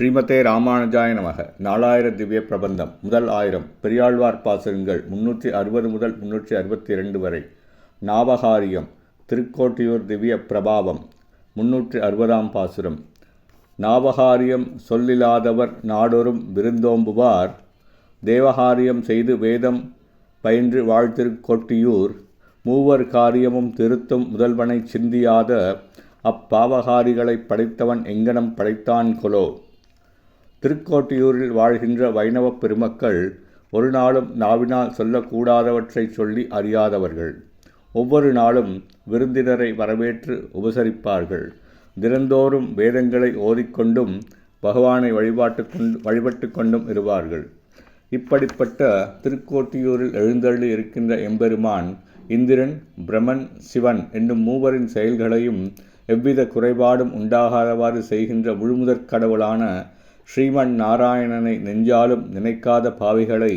ஸ்ரீமதே ராமானுஜாய நமக. 4000 திவ்ய பிரபந்தம். முதல் 1000 பெரியாழ்வார் பாசுரங்கள் 360 முதல் 362 வரை. நாபகாரியம் திருக்கோட்டியூர் திவ்ய பிரபாவம் 360ஆம் பாசுரம். நாபகாரியம் சொல்லிலாதவர் நாடொரும் விருந்தோம்புவார், தேவகாரியம் செய்து வேதம் பயின்று வாழ்த்திருக்கோட்டியூர், மூவர் காரியமும் திருத்தும் முதல்வனை சிந்தியாத அப்பாவகாரிகளைப் படைத்தவன் எங்கனம் படைத்தான் கொலோ. திருக்கோட்டியூரில் வாழ்கின்ற வைணவப் பெருமக்கள் ஒரு நாளும் நாவினால் சொல்லக்கூடாதவற்றை சொல்லி அறியாதவர்கள். ஒவ்வொரு நாளும் விருந்தினரை வரவேற்று உபசரிப்பார்கள். தினந்தோறும் வேதங்களை ஓதிக்கொண்டும் பகவானை வழிபட்டு கொண்டும் இருவார்கள். இப்படிப்பட்ட திருக்கோட்டியூரில் எழுந்தருளி இருக்கின்ற எம்பெருமான் இந்திரன், பிரமன், சிவன் என்னும் மூவரின் செயல்களையும் எவ்வித குறைபாடும் உண்டாகாதவாறு செய்கின்ற முழுமுதற் கடவுளான ஸ்ரீமன் நாராயணனை நெஞ்சாலும் நினைக்காத பாவிகளை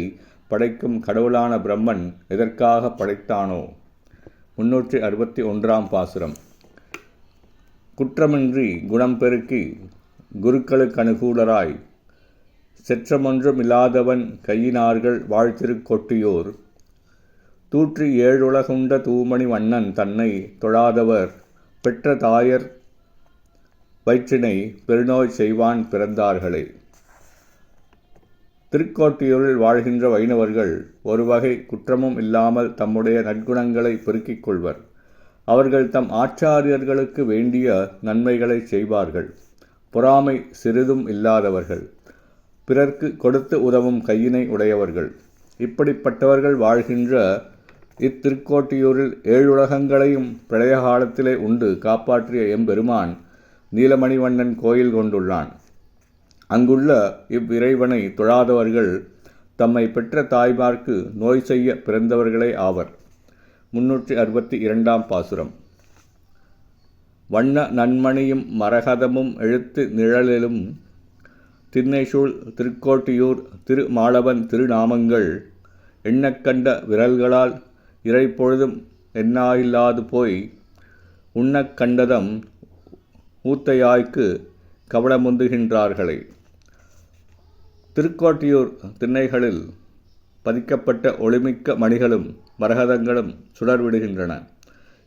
படைக்கும் கடவுளான பிரம்மன் எதற்காக படைத்தானோ. 361ஆம் பாசுரம். குற்றமின்றி குணம் பெருக்கி குருக்களுக்கு அனுகூலராய், செற்றமொன்றும் இல்லாதவன் கையினார்கள் வாழ்த்திருக்கொட்டியோர், தூற்றி ஏழுலகுண்ட தூமணி வண்ணன் தன்னை தொழாதவர் பெற்ற தாயர் வயிற்றினை பெருநோய் செய்வான் பிறந்தார்களே. திருக்கோட்டியூரில் வாழ்கின்ற வைணவர்கள் ஒரு வகை குற்றமும் இல்லாமல் தம்முடைய நற்குணங்களை பெருக்கிக் கொள்வர். அவர்கள் தம் ஆச்சாரியர்களுக்கு வேண்டிய நன்மைகளை செய்வார்கள். பொறாமை சிறிதும் இல்லாதவர்கள், பிறர்க்கு கொடுத்து உதவும் கையினை உடையவர்கள். இப்படிப்பட்டவர்கள் வாழ்கின்ற இத்திருக்கோட்டியூரில் 7 உலகங்களையும் பிரளய காலத்திலே உண்டு காப்பாற்றிய எம்பெருமான் நீலமணிவண்ணன் கோயில் கொண்டுள்ளான். அங்குள்ள இவ்விறைவனை தொழாதவர்கள் தம்மை பெற்ற தாய்மார்க்கு நோய் செய்ய பிறந்தவர்களே ஆவர். 362ஆம் பாசுரம். வண்ண நன்மணியும் மரகதமும் எழுத்து நிழலிலும் திண்ணைசூழ் திருக்கோட்டியூர் திருமாலவன் திருநாமங்கள், எண்ணக்கண்ட விரல்களால் இறைப்பொழுதும் எண்ணாயில்லாது போய், உண்ணக் கண்டதம் ஊத்தையாய்க்கு கவளமுந்துகின்றார்களே. திருக்கோட்டியூர் திண்ணைகளில் பதிக்கப்பட்ட ஒளிமிக்க மணிகளும் மரகதங்களும் சுடர்விடுகின்றன.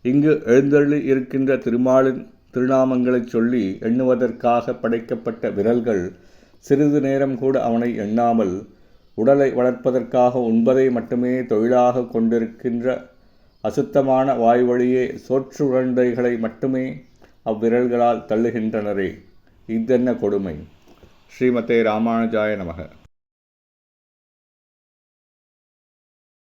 இங்கு எழுந்தருளி இருக்கின்ற திருமாலின் திருநாமங்களைச் சொல்லி எண்ணுவதற்காக படைக்கப்பட்ட விரல்கள் சிறிது நேரம் கூட அவனை எண்ணாமல் உடலை வளர்ப்பதற்காக உண்பதை மட்டுமே தொழிலாக கொண்டிருக்கின்ற அசுத்தமான வாய்வழியே சோற்று உருண்டைகளை மட்டுமே அவ்விரல்களால் தள்ளுகின்றனரே. இதென்ன கொடுமை. ஸ்ரீமதே ராமானுஜாய நமக.